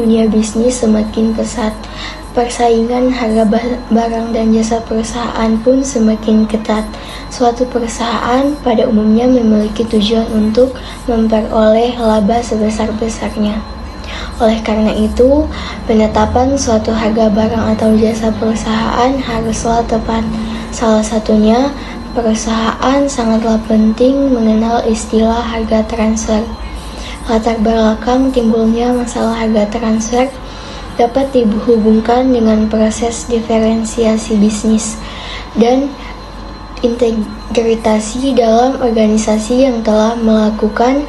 dunia bisnis semakin pesat. Persaingan harga barang dan jasa perusahaan pun semakin ketat. Suatu perusahaan pada umumnya memiliki tujuan untuk memperoleh laba sebesar-besarnya. Oleh karena itu, penetapan suatu harga barang atau jasa perusahaan haruslah tepat. Salah satunya, perusahaan sangatlah penting mengenal istilah harga transfer. Latar belakang timbulnya masalah harga transfer dapat dihubungkan dengan proses diferensiasi bisnis dan integritasi dalam organisasi yang telah melakukan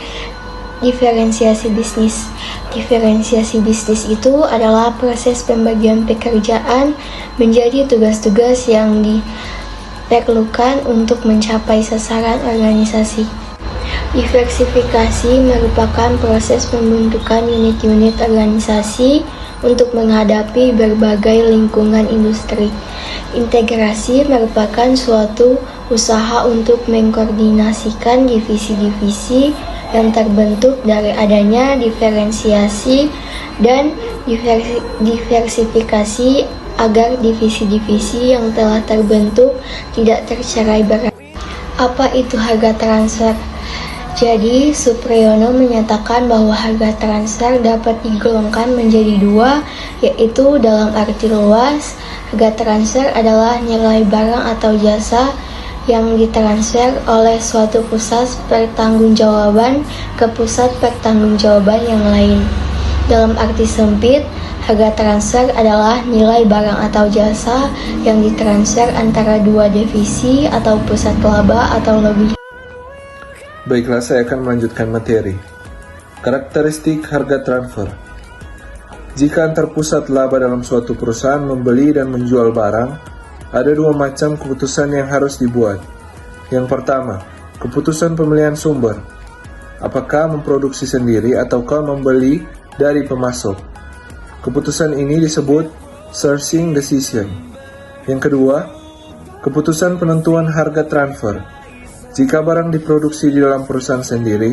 diferensiasi bisnis. Diferensiasi bisnis itu adalah proses pembagian pekerjaan menjadi tugas-tugas yang diperlukan untuk mencapai sasaran organisasi. Diversifikasi merupakan proses pembentukan unit-unit organisasi untuk menghadapi berbagai lingkungan industri. Integrasi merupakan suatu usaha untuk mengkoordinasikan divisi-divisi yang terbentuk dari adanya diferensiasi dan diversifikasi agar divisi-divisi yang telah terbentuk tidak tercerai-berai. Apa itu harga transfer? Jadi, Supriyono menyatakan bahwa harga transfer dapat digolongkan menjadi dua, yaitu dalam arti luas, harga transfer adalah nilai barang atau jasa yang ditransfer oleh suatu pusat pertanggungjawaban ke pusat pertanggungjawaban yang lain. Dalam arti sempit, harga transfer adalah nilai barang atau jasa yang ditransfer antara dua divisi atau pusat laba atau lebih. Baiklah, saya akan melanjutkan materi. Karakteristik harga transfer. Jika antar pusat laba dalam suatu perusahaan membeli dan menjual barang, ada dua macam keputusan yang harus dibuat. Yang pertama, keputusan pemilihan sumber. Apakah memproduksi sendiri ataukah membeli dari pemasok? Keputusan ini disebut sourcing decision. Yang kedua, keputusan penentuan harga transfer. Jika barang diproduksi di dalam perusahaan sendiri,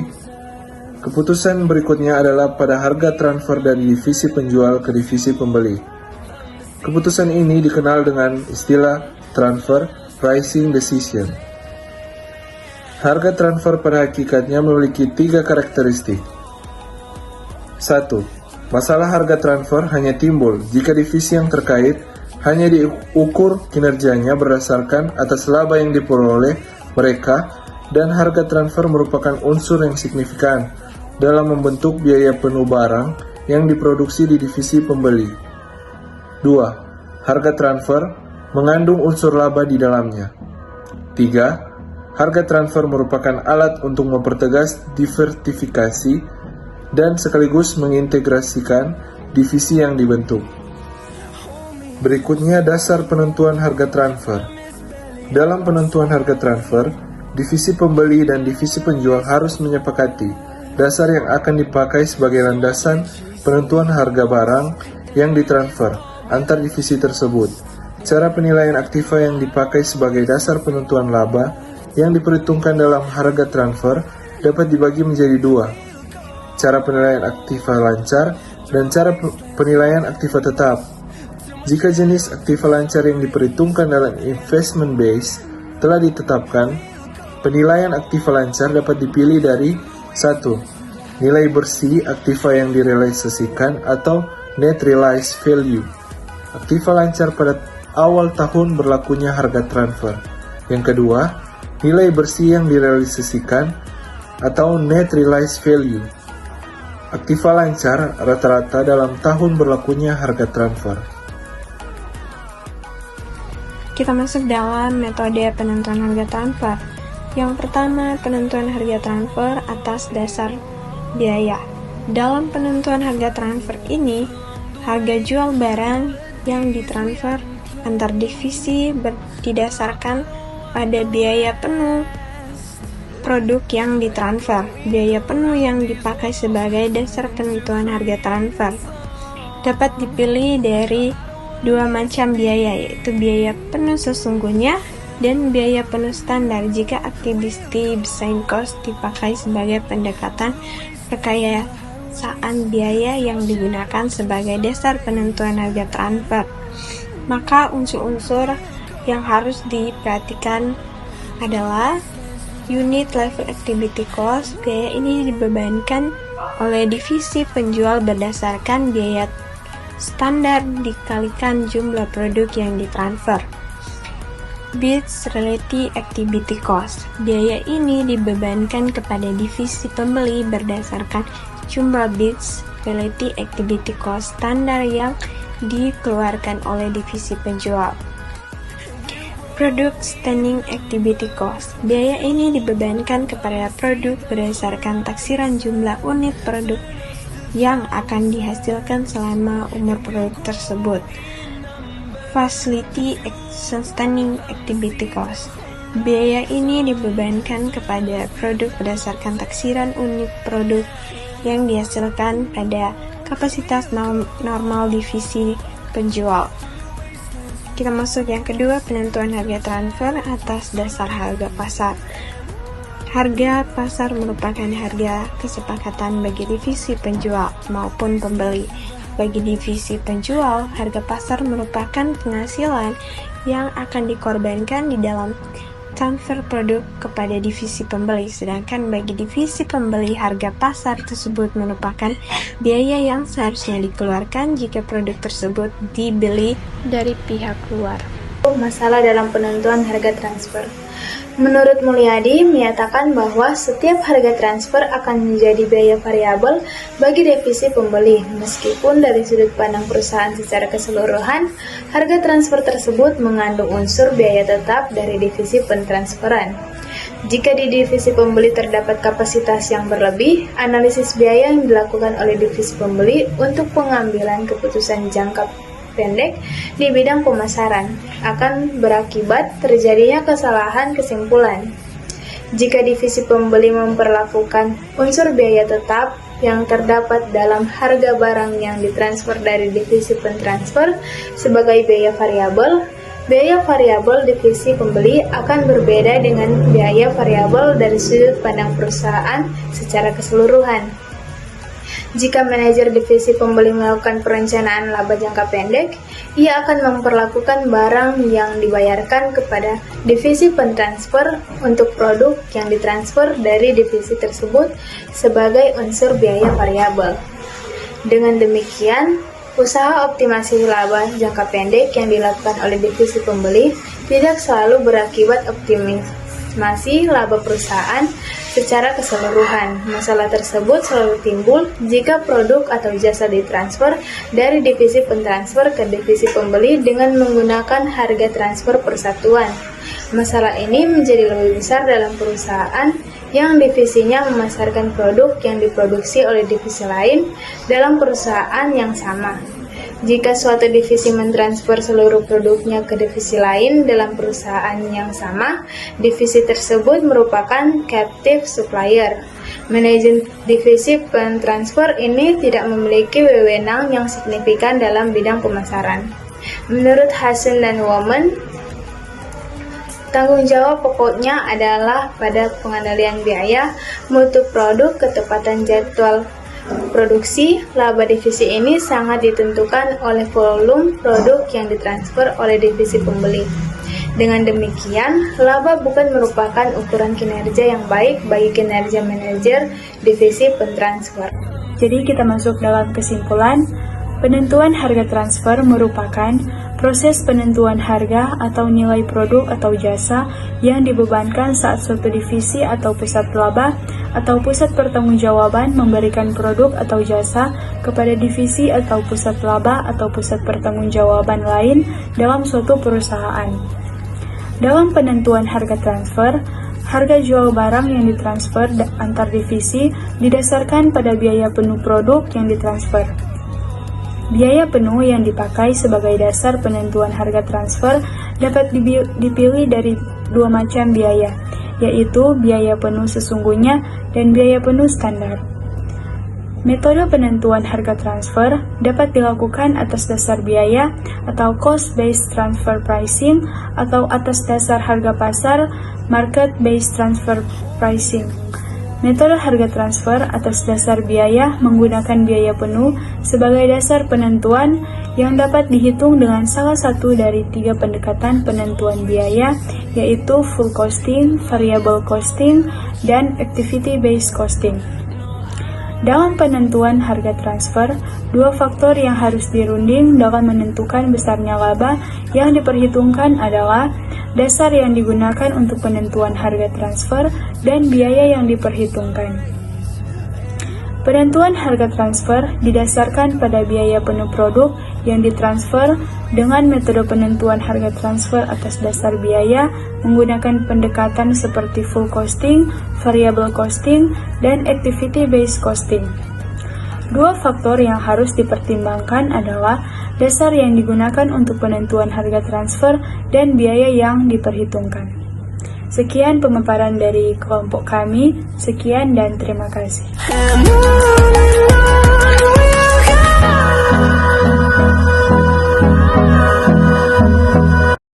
keputusan berikutnya adalah pada harga transfer dari divisi penjual ke divisi pembeli. Keputusan ini dikenal dengan istilah transfer pricing decision. Harga transfer pada hakikatnya memiliki tiga karakteristik. 1. Masalah harga transfer hanya timbul jika divisi yang terkait hanya diukur kinerjanya berdasarkan atas laba yang diperoleh mereka, dan harga transfer merupakan unsur yang signifikan dalam membentuk biaya penuh barang yang diproduksi di divisi pembeli. 2. Harga transfer mengandung unsur laba di dalamnya. 3. Harga transfer merupakan alat untuk mempertegas diversifikasi dan sekaligus mengintegrasikan divisi yang dibentuk. Berikutnya dasar penentuan harga transfer. Dalam penentuan harga transfer, divisi pembeli dan divisi penjual harus menyepakati dasar yang akan dipakai sebagai landasan penentuan harga barang yang ditransfer antar divisi tersebut. Cara penilaian aktiva yang dipakai sebagai dasar penentuan laba yang diperhitungkan dalam harga transfer dapat dibagi menjadi dua. Cara penilaian aktiva lancar dan cara penilaian aktiva tetap. Jika jenis aktiva lancar yang diperhitungkan dalam investment base telah ditetapkan, penilaian aktiva lancar dapat dipilih dari 1. Nilai bersih aktiva yang direalisasikan atau net realized value. Aktiva lancar pada awal tahun berlakunya harga transfer. Yang kedua, nilai bersih yang direalisasikan atau net realized value. Aktiva lancar rata-rata dalam tahun berlakunya harga transfer. Kita masuk dalam metode penentuan harga transfer. Yang pertama, penentuan harga transfer atas dasar biaya. Dalam penentuan harga transfer ini, harga jual barang yang ditransfer antar divisi didasarkan pada biaya penuh produk yang ditransfer. Biaya penuh yang dipakai sebagai dasar penentuan harga transfer dapat dipilih dari dua macam biaya, yaitu biaya penuh sesungguhnya dan biaya penuh standar jika activity design cost dipakai sebagai pendekatan pemaksaan biaya yang digunakan sebagai dasar penentuan harga transfer. Maka unsur-unsur yang harus diperhatikan adalah unit level activity cost. Biaya ini dibebankan oleh divisi penjual berdasarkan biaya standar dikalikan jumlah produk yang ditransfer. Bids related activity cost. Biaya ini dibebankan kepada divisi pembeli berdasarkan jumlah bids related activity cost standar yang dikeluarkan oleh divisi penjual. Product standing activity cost. Biaya ini dibebankan kepada produk berdasarkan taksiran jumlah unit produk yang akan dihasilkan selama umur produk tersebut. Facility sustaining activity cost. Biaya ini dibebankan kepada produk berdasarkan taksiran unit produk yang dihasilkan pada kapasitas normal divisi penjual. Kita masuk yang kedua, penentuan harga transfer atas dasar harga pasar. Harga pasar merupakan harga kesepakatan bagi divisi penjual maupun pembeli. Bagi divisi penjual, harga pasar merupakan penghasilan yang akan dikorbankan di dalam transfer produk kepada divisi pembeli, sedangkan bagi divisi pembeli, harga pasar tersebut merupakan biaya yang seharusnya dikeluarkan jika produk tersebut dibeli dari pihak luar. Masalah dalam penentuan harga transfer. Menurut Mulyadi, menyatakan bahwa setiap harga transfer akan menjadi biaya variabel bagi divisi pembeli, meskipun dari sudut pandang perusahaan secara keseluruhan, harga transfer tersebut mengandung unsur biaya tetap dari divisi pentransferan. Jika di divisi pembeli terdapat kapasitas yang berlebih, analisis biaya yang dilakukan oleh divisi pembeli untuk pengambilan keputusan jangka pendek di bidang pemasaran akan berakibat terjadinya kesalahan kesimpulan. Jika divisi pembeli memperlakukan unsur biaya tetap yang terdapat dalam harga barang yang ditransfer dari divisi pentransfer sebagai biaya variabel divisi pembeli akan berbeda dengan biaya variabel dari sudut pandang perusahaan secara keseluruhan. Jika manajer divisi pembeli melakukan perencanaan laba jangka pendek, ia akan memperlakukan barang yang dibayarkan kepada divisi pentransfer untuk produk yang ditransfer dari divisi tersebut sebagai unsur biaya variabel. Dengan demikian, usaha optimasi laba jangka pendek yang dilakukan oleh divisi pembeli tidak selalu berakibat optimasi laba perusahaan secara keseluruhan. Masalah tersebut selalu timbul jika produk atau jasa ditransfer dari divisi pentransfer ke divisi pembeli dengan menggunakan harga transfer persatuan. Masalah ini menjadi lebih besar dalam perusahaan yang divisinya memasarkan produk yang diproduksi oleh divisi lain dalam perusahaan yang sama. Jika suatu divisi mentransfer seluruh produknya ke divisi lain dalam perusahaan yang sama, divisi tersebut merupakan captive supplier. Manajemen divisi pentransfer ini tidak memiliki wewenang yang signifikan dalam bidang pemasaran. Menurut Hasan dan Woman, tanggung jawab pokoknya adalah pada pengendalian biaya, mutu produk, ketepatan jadwal produksi. Laba divisi ini sangat ditentukan oleh volume produk yang ditransfer oleh divisi pembeli. Dengan demikian, laba bukan merupakan ukuran kinerja yang baik bagi kinerja manajer divisi pentransfer. Jadi kita masuk dalam kesimpulan, penentuan harga transfer merupakan proses penentuan harga atau nilai produk atau jasa yang dibebankan saat suatu divisi atau pusat laba atau pusat pertanggungjawaban memberikan produk atau jasa kepada divisi atau pusat laba atau pusat pertanggungjawaban lain dalam suatu perusahaan. Dalam penentuan harga transfer, harga jual barang yang ditransfer antar divisi didasarkan pada biaya penuh produk yang ditransfer. Biaya penuh yang dipakai sebagai dasar penentuan harga transfer dapat dipilih dari dua macam biaya, yaitu biaya penuh sesungguhnya dan biaya penuh standar. Metode penentuan harga transfer dapat dilakukan atas dasar biaya atau cost-based transfer pricing atau atas dasar harga pasar market-based transfer pricing. Metode harga transfer atas dasar biaya menggunakan biaya penuh sebagai dasar penentuan yang dapat dihitung dengan salah satu dari 3 pendekatan penentuan biaya, yaitu full costing, variable costing, dan activity-based costing. Dalam penentuan harga transfer, 2 faktor yang harus dirunding dalam menentukan besarnya laba yang diperhitungkan adalah dasar yang digunakan untuk penentuan harga transfer dan biaya yang diperhitungkan. Penentuan harga transfer didasarkan pada biaya penuh produk yang ditransfer dengan metode penentuan harga transfer atas dasar biaya menggunakan pendekatan seperti full costing, variable costing, dan activity-based costing. 2 faktor yang harus dipertimbangkan adalah dasar yang digunakan untuk penentuan harga transfer dan biaya yang diperhitungkan. Sekian pemaparan dari kelompok kami. Sekian dan terima kasih.